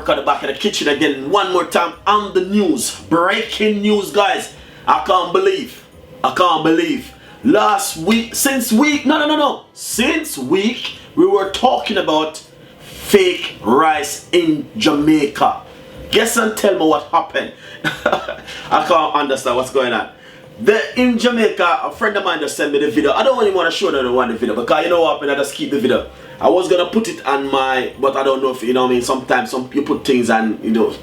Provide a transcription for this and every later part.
Ricardo back in the kitchen again one more time on the news. Breaking news, guys. I can't believe since week we were talking about fake rice in Jamaica. Guess and tell me what happened. I can't understand what's going on. In Jamaica, a friend of mine just sent me the video. I don't even want to show them the video because you know what happened, I just keep the video. I was gonna put it on my, but I don't know if you know what I mean. Sometimes you put things and you know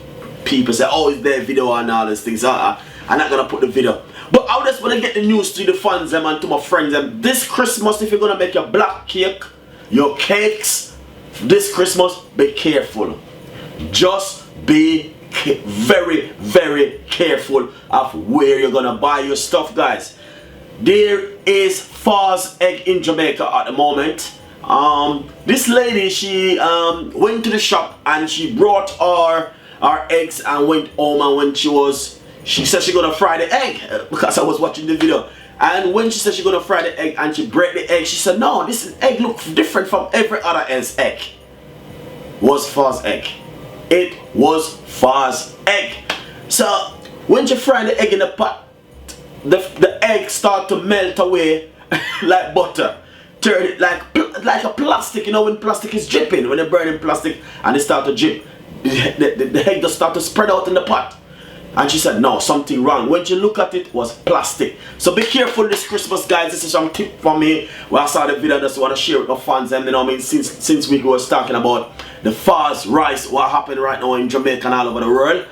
people say, oh, it's their video and all these things. I'm not gonna put the video. But I just want to get the news to the fans them and to my friends them. This Christmas, if you're gonna make your black cake, your cakes, this Christmas, be careful. Just be very, very careful of where you're gonna buy your stuff, guys. There is false egg in Jamaica at the moment. This lady, she went to the shop and she brought our eggs and went home, and when she said she gonna fry the egg because I was watching the video. And when she said she gonna fry the egg and she break the egg, she said no, this egg looks different from every other else egg. Was false egg. It was false egg. So when you fry the egg in the pot, the egg start to melt away like butter. Turn it like a plastic, you know, when plastic is dripping, when you're burning plastic and it start to drip, the egg just start to spread out in the pot. And she said no, something wrong. When you look at it, it was plastic. So be careful this Christmas, guys. This is some tip from me. Well, I saw the video, I just want to share it with my fans, and you know what I mean, since we was talking about the false rice, what happened right now in Jamaica and all over the world.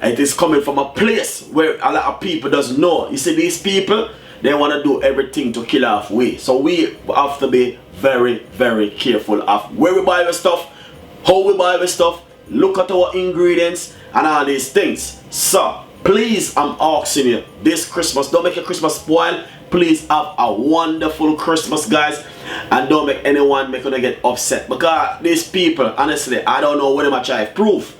It is coming from a place where a lot of people doesn't know. You see, these people, they want to do everything to kill off we. So we have to be very, very careful of where we buy our stuff, how we buy our stuff, look at our ingredients and all these things. So please, I'm asking you this Christmas, don't make your Christmas spoil. Please have a wonderful Christmas, guys, and don't make anyone get upset, because these people, honestly, I don't know what they might try to prove,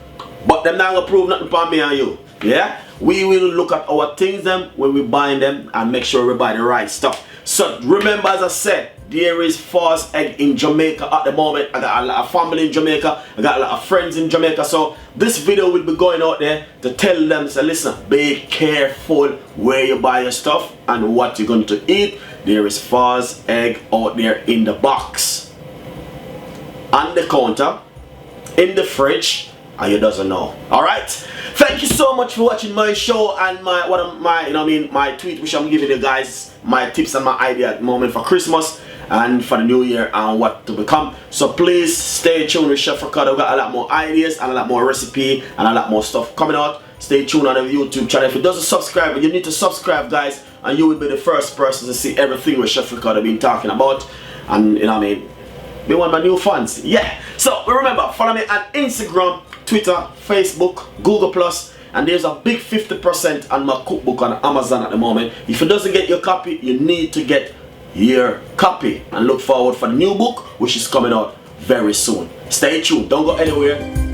but them not gonna prove nothing for me and you. Yeah, we will look at our things them when we buy them and make sure we buy the right stuff. So remember, as I said, there is false egg in Jamaica at the moment. I got a lot of family in Jamaica, I got a lot of friends in Jamaica, so this video will be going out there to tell them, say, listen, be careful where you buy your stuff and what you're going to eat. There is false egg out there in the box, on the counter, in the fridge, and you doesn't know. Alright, thank you so much for watching my show and my tweet, which I'm giving you guys my tips and my idea at the moment for Christmas and for the new year and what to become. So please stay tuned with Chef Ricardo. We've got a lot more ideas and a lot more recipe and a lot more stuff coming out. Stay tuned on the YouTube channel. If you doesn't subscribe, you need to subscribe, guys, and you will be the first person to see everything with Chef Ricardo been talking about. And you know what I mean, be one of my new fans. Yeah, so remember, follow me on Instagram, Twitter, Facebook, Google+, and there's a big 50% on my cookbook on Amazon at the moment. If you doesn't get your copy, you need to get your copy and look forward for the new book, which is coming out very soon. Stay tuned, don't go anywhere.